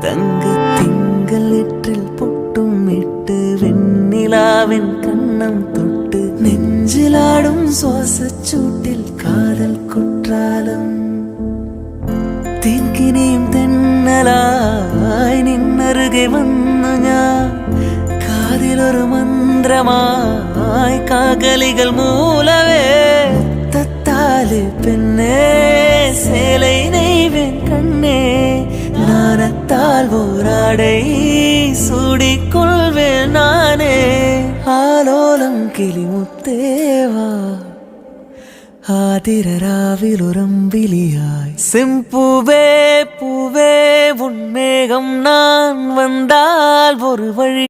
தங்க திங்கள் எற்றில் பொட்டும் இட்டு வெண்ணிலாவின் கண்ணம் தொட்டு நெஞ்சிலாடும் சுவாசச் சூட்டில் காதல் குற்றாலம் തേൻകിനിയും തെന്നലായി നിന്നരുകെ വന്നു ഞാൻ കാതിലൊരു മന്ത്രമായി കാകലികൾ മൂലവേ മുത്തത്താല് പെണ്ണേ சேலை நெய்வேன் கண்ணே நாணத்தால் போராடை சூடிக்கொள்வேன் நானே ஆலோலம் கிளிமுத்தேவா ஆதிரராவிலுரம்பிலியாய் செம்பூவே பூவே உன்மேகம் நான் வந்தால் ஒரு வழி